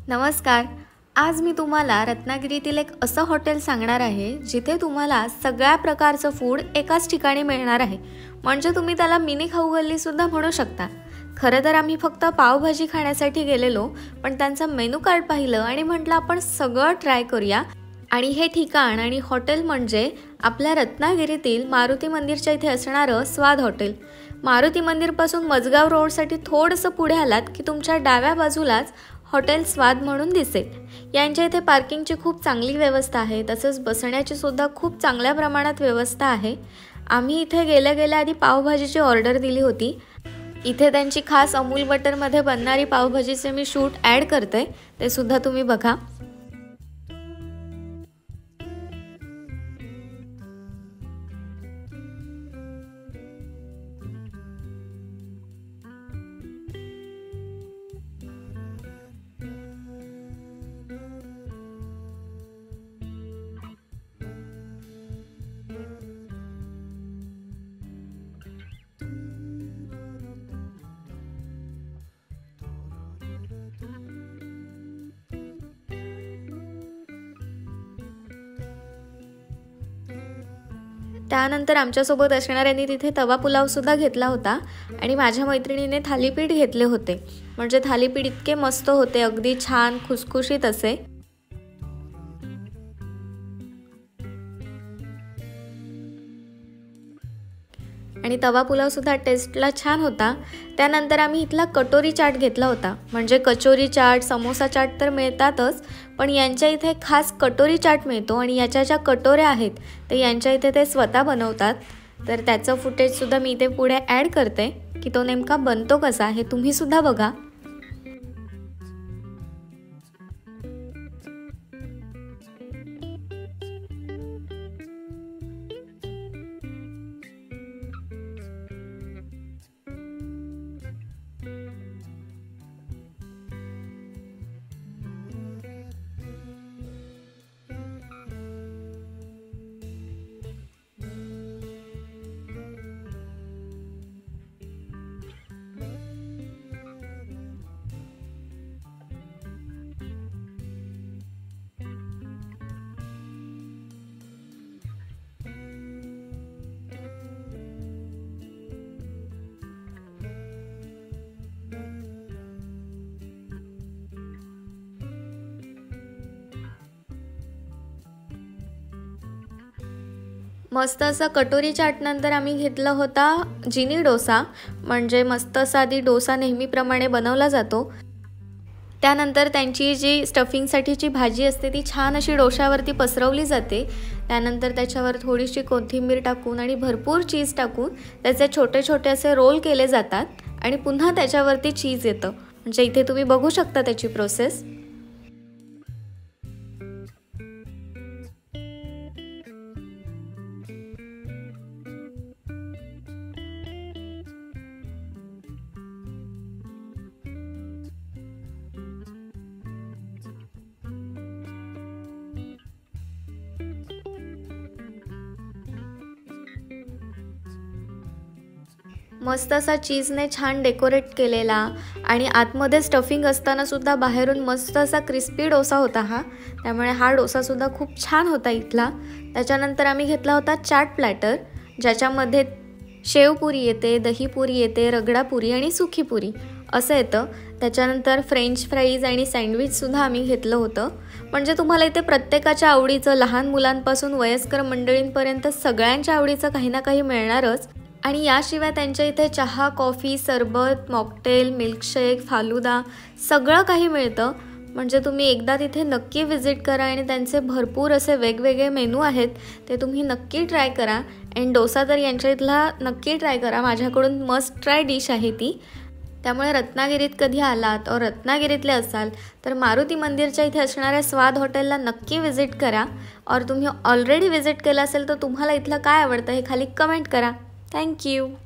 नमस्कार. आज मी तुम्हाला रत्नागिरीतील एक असं हॉटेल सांगणार आहे जिथे तुम्हाला सगळ्या प्रकारचं फूड एकाच ठिकाणी मिळणार आहे. म्हणजे तुम्ही त्याला मिनी खाऊगल्ली सुद्धा म्हणू शकता. खरं तर आम्ही फक्त पावभाजी खाण्यासाठी गेलेलो, पण त्यांचं मेनू कार्ड पाहिलं आणि म्हटलं आपण सगळं ट्राय करूया. आणि हे ठिकाण आणि हॉटेल म्हणजे आपल्या रत्नागिरीतील मारुती मंदिरच्या इथे असणारं स्वाद हॉटेल. मारुती मंदिरपासून मजगाव रोडसाठी थोडंसं पुढे आलात की तुमच्या डाव्या बाजूलाच हॉटेल स्वाद म्हणून दिसेल. यांच्या इथे पार्किंगची खूप चांगली व्यवस्था आहे, तसंच बसण्याची सुद्धा खूप चांगल्या प्रमाणात व्यवस्था आहे. आम्ही इथे गेल्या आधी पावभाजीची ऑर्डर दिली होती. इथे त्यांची खास अमूल बटरमध्ये बनणारी पावभाजीचे मी शूट ॲड करते, ते सुद्धा तुम्ही बघा. त्यानंतर आमच्यासोबत असणाऱ्यांनी तिथे तवा पुलाव सुद्धा घेतला होता आणि माझ्या मैत्रिणीने थालीपीठ घेतले होते. म्हणजे थालीपीठ इतके मस्त होते, अगदी छान खुसखुशीत असे. आणि तवा पुलाव सुद्धा टेस्टला छान होता. त्यानंतर आम्ही इथला कटोरी चाट घेतला होता. म्हणजे कचोरी चाट, समोसा चाट तर मिळतातच, पण यांच्या इथे खास कटोरी चाट मिळतो आणि याच्या ज्या कटोऱ्या आहेत ते यांच्या इथे ते स्वतः बनवतात. तर त्याचं फुटेजसुद्धा मी इथे पुढे ॲड करते की तो नेमका बनतो कसा हे तुम्ही सुद्धा बघा. मस्त असा कटोरी चाट नंतर आम्ही घेतला होता जिनी डोसा. म्हणजे मस्त असा आधी डोसा नेहमीप्रमाणे बनवला जातो. त्यानंतर त्यांची जी स्टफिंगसाठीची भाजी असते ती छान अशी डोशावरती पसरवली जाते. त्यानंतर त्याच्यावर थोडीशी कोथिंबीर टाकून आणि भरपूर चीज टाकून त्याचे छोटे छोटे असे रोल केले जातात आणि पुन्हा त्याच्यावरती चीज येतं. म्हणजे इथे तुम्ही बघू शकता त्याची प्रोसेस. मस्त असा चीजने छान डेकोरेट केलेला आणि आतमध्ये स्टफिंग असताना सुद्धा बाहेरून मस्त असा क्रिस्पी डोसा होता हा. त्यामुळे हा डोसासुद्धा खूप छान होता इथला. त्याच्यानंतर आम्ही घेतला होता चाट प्लॅटर, ज्याच्यामध्ये शेवपुरी येते, दहीपुरी येते, रगडापुरी आणि सुखीपुरी असं येतं. त्याच्यानंतर फ्रेंच फ्राईज आणि सँडविचसुद्धा आम्ही घेतलं होतं. म्हणजे तुम्हाला इथे प्रत्येकाच्या आवडीचं, लहान मुलांपासून वयस्कर मंडळींपर्यंत सगळ्यांच्या आवडीचं काही ना काही मिळणारच. आणि याशिवाय त्यांच्या इथे चहा, कॉफी, सरबत, मॉकटेल, मिल्कशेक, फालुदा सगळं काही मिळतं. म्हणजे तुम्ही एकदा तिथे नक्की व्हिजिट करा आणि त्यांचे भरपूर असे वेगवेगळे मेनू आहेत ते तुम्ही नक्की ट्राय करा. आणि डोसा तर यांच्या इथला नक्की ट्राय करा. माझ्याकडून मस्ट ट्राय डिश आहे ती. त्यामुळे रत्नागिरीत कधी आलात और रत्नागिरीतले असाल तर मारुती मंदिरच्या इथे असणाऱ्या स्वाद हॉटेलला नक्की व्हिजिट करा. और तुम्ही ऑलरेडी व्हिजिट केलं असेल तर तुम्हाला इथलं काय आवडतं हे खाली कमेंट करा. Thank you.